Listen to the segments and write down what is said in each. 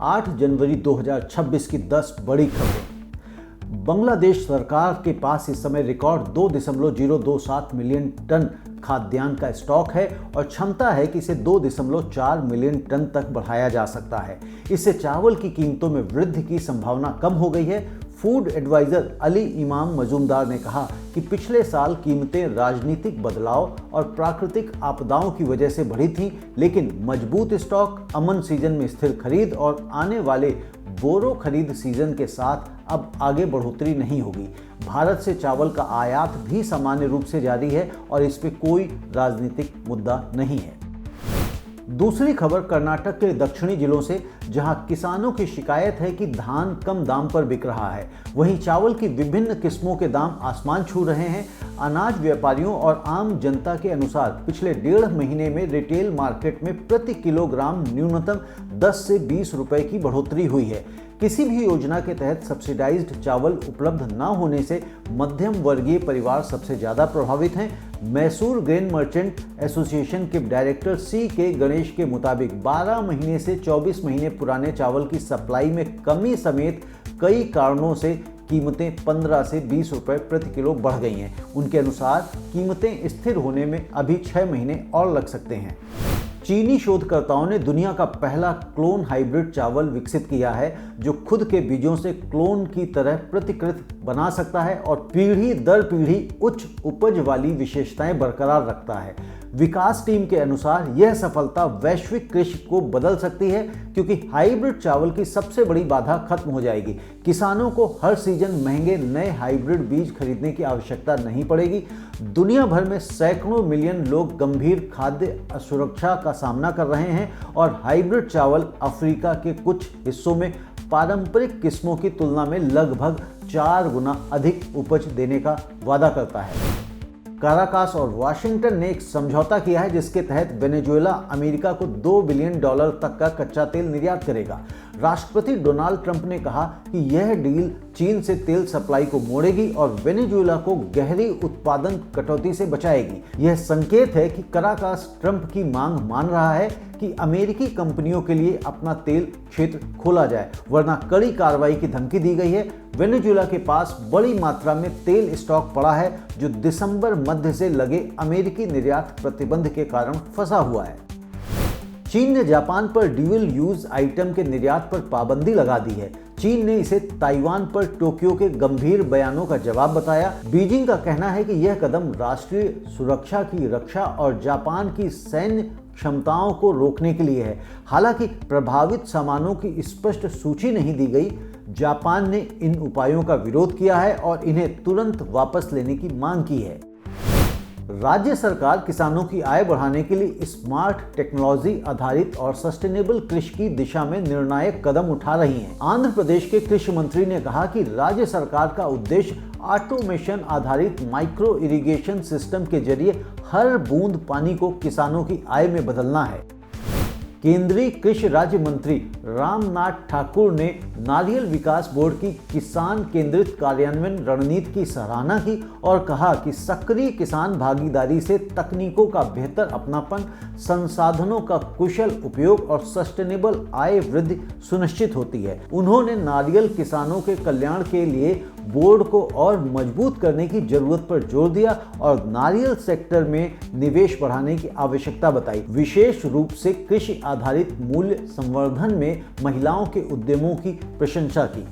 8 जनवरी 2026 की 10 बड़ी खबरें। बांग्लादेश सरकार के पास इस समय रिकॉर्ड 2.027 मिलियन टन खाद्यान्न का स्टॉक है और क्षमता है कि इसे 2.4 मिलियन टन तक बढ़ाया जा सकता है। इससे चावल की कीमतों में वृद्धि की संभावना कम हो गई है। फूड एडवाइजर अली इमाम मजूमदार ने कहा कि पिछले साल कीमतें राजनीतिक बदलाव और प्राकृतिक आपदाओं की वजह से बढ़ी थीं, लेकिन मजबूत स्टॉक, अमन सीजन में स्थिर खरीद और आने वाले बोरो खरीद सीजन के साथ अब आगे बढ़ोतरी नहीं होगी। भारत से चावल का आयात भी सामान्य रूप से जारी है और इस पे कोई राजनीतिक मुद्दा नहीं है। दूसरी खबर कर्नाटक के दक्षिणी जिलों से, जहां किसानों की शिकायत है कि धान कम दाम पर बिक रहा है। वहीं चावल की विभिन्न किस्मों के दाम आसमान छू रहे हैं। अनाज व्यापारियों और आम जनता के अनुसार पिछले 1.5 महीने में रिटेल मार्केट में प्रति किलोग्राम न्यूनतम 10 से 20 रुपए की बढ़ोतरी हुई है। किसी भी योजना के तहत सब्सिडाइज्ड चावल उपलब्ध न होने से मध्यम वर्गीय परिवार सबसे ज़्यादा प्रभावित हैं। मैसूर ग्रेन मर्चेंट एसोसिएशन के डायरेक्टर के गणेश के मुताबिक 12 महीने से 24 महीने पुराने चावल की सप्लाई में कमी समेत कई कारणों से कीमतें 15 से 20 रुपए प्रति किलो बढ़ गई हैं। उनके अनुसार कीमतें स्थिर होने में अभी 6 महीने और लग सकते हैं। चीनी शोधकर्ताओं ने दुनिया का पहला क्लोन हाइब्रिड चावल विकसित किया है, जो खुद के बीजों से क्लोन की तरह प्रतिकृत बना सकता है और पीढ़ी दर पीढ़ी उच्च उपज वाली विशेषताएं बरकरार रखता है। विकास टीम के अनुसार यह सफलता वैश्विक कृषि को बदल सकती है, क्योंकि हाइब्रिड चावल की सबसे बड़ी बाधा खत्म हो जाएगी। किसानों को हर सीजन महंगे नए हाइब्रिड बीज खरीदने की आवश्यकता नहीं पड़ेगी। दुनिया भर में सैकड़ों मिलियन लोग गंभीर खाद्य असुरक्षा का सामना कर रहे हैं और हाइब्रिड चावल अफ्रीका के कुछ हिस्सों में पारंपरिक किस्मों की तुलना में लगभग 4 गुना अधिक उपज देने का वादा करता है। काराकास और वाशिंगटन ने एक समझौता किया है, जिसके तहत वेनेजुएला अमेरिका को $2 बिलियन तक का कच्चा तेल निर्यात करेगा। राष्ट्रपति डोनाल्ड ट्रंप ने कहा कि यह डील चीन से तेल सप्लाई को मोड़ेगी और वेनेजुएला को गहरी उत्पादन कटौती से बचाएगी। यह संकेत है कि काराकास ट्रंप की मांग मान रहा है कि अमेरिकी कंपनियों के लिए अपना तेल क्षेत्र खोला जाए, वरना कड़ी कार्रवाई की धमकी दी गई है। वेनेजुएला के पास बड़ी मात्रा में तेल स्टॉक पड़ा है, जो दिसंबर मध्य से लगे अमेरिकी निर्यात प्रतिबंध के कारण फंसा हुआ है। चीन ने जापान पर ड्यूअल यूज आइटम के निर्यात पर पाबंदी लगा दी है। चीन ने इसे ताइवान पर टोक्यो के गंभीर बयानों का जवाब बताया। बीजिंग का कहना है कि यह कदम राष्ट्रीय सुरक्षा की रक्षा और जापान की सैन्य क्षमताओं को रोकने के लिए है। हालांकि प्रभावित सामानों की स्पष्ट सूची नहीं दी गई। जापान ने इन उपायों का विरोध किया है और इन्हें तुरंत वापस लेने की मांग की है। राज्य सरकार किसानों की आय बढ़ाने के लिए स्मार्ट टेक्नोलॉजी आधारित और सस्टेनेबल कृषि की दिशा में निर्णायक कदम उठा रही है। आंध्र प्रदेश के कृषि मंत्री ने कहा कि राज्य सरकार का उद्देश्य ऑटोमेशन आधारित माइक्रो इरिगेशन सिस्टम के जरिए हर बूंद पानी को किसानों की आय में बदलना है। केंद्रीय कृषि राज्य मंत्री रामनाथ ठाकुर ने नारियल विकास बोर्ड की किसान केंद्रित कार्यान्वयन रणनीति की सराहना की और कहा कि सक्रिय किसान भागीदारी से तकनीकों का बेहतर अपनापन, संसाधनों का कुशल उपयोग और सस्टेनेबल आय वृद्धि सुनिश्चित होती है। उन्होंने नारियल किसानों के कल्याण के लिए बोर्ड को और मजबूत करने की जरूरत पर जोर दिया और नारियल सेक्टर में निवेश बढ़ाने की आवश्यकता बताई। विशेष रूप से कृषि आधारित मूल्य संवर्धन में महिलाओं के उद्यमों की प्रशंसा की।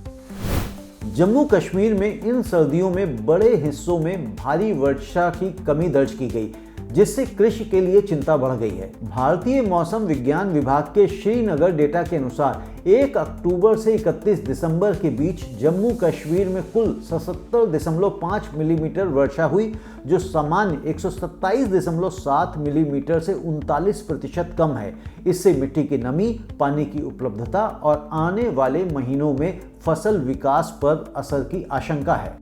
जम्मू कश्मीर में इन सर्दियों में बड़े हिस्सों में भारी वर्षा की कमी दर्ज की गई, जिससे कृषि के लिए चिंता बढ़ गई है। भारतीय मौसम विज्ञान विभाग के श्रीनगर डेटा के अनुसार 1 अक्टूबर से 31 दिसंबर के बीच जम्मू कश्मीर में कुल 77.5 मिलीमीटर वर्षा हुई, जो सामान्य 127.7 मिलीमीटर से 39% कम है। इससे मिट्टी की नमी, पानी की उपलब्धता और आने वाले महीनों में फसल विकास पर असर की आशंका है।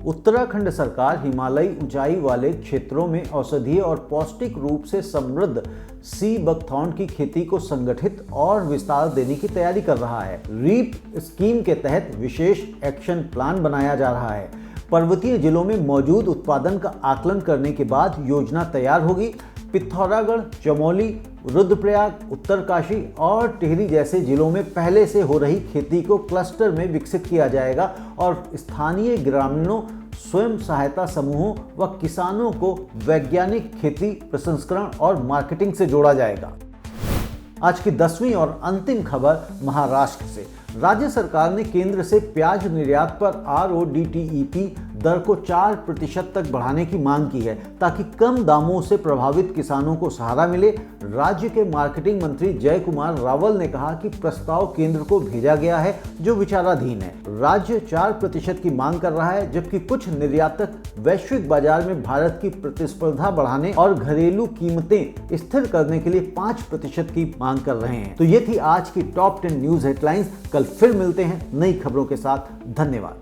उत्तराखंड सरकार हिमालयी ऊंचाई वाले क्षेत्रों में औषधीय और पौष्टिक रूप से समृद्ध सी बकथॉर्न की खेती को संगठित और विस्तार देने की तैयारी कर रहा है। रीप स्कीम के तहत विशेष एक्शन प्लान बनाया जा रहा है। पर्वतीय जिलों में मौजूद उत्पादन का आकलन करने के बाद योजना तैयार होगी। पिथौरागढ़, चमोली, रुद्रप्रयाग, उत्तरकाशी और टिहरी जैसे जिलों में पहले से हो रही खेती को क्लस्टर में विकसित किया जाएगा और स्थानीय ग्रामीणों, स्वयं सहायता समूहों व किसानों को वैज्ञानिक खेती प्रसंस्करण और मार्केटिंग से जोड़ा जाएगा। आज की 10वीं और अंतिम खबर महाराष्ट्र से। राज्य सरकार ने केंद्र से प्याज निर्यात पर RODTEP दर को 4% तक बढ़ाने की मांग की है ताकि कम दामों से प्रभावित किसानों को सहारा मिले। राज्य के मार्केटिंग मंत्री जय कुमार रावल ने कहा कि प्रस्ताव केंद्र को भेजा गया है जो विचाराधीन है। राज्य 4% की मांग कर रहा है जबकि कुछ निर्यातक वैश्विक बाजार में भारत की प्रतिस्पर्धा बढ़ाने और घरेलू कीमतें स्थिर करने के लिए 5% की मांग कर रहे हैं। तो ये थी आज की टॉप 10 न्यूज हेडलाइंस। कल फिर मिलते हैं नई खबरों के साथ। धन्यवाद।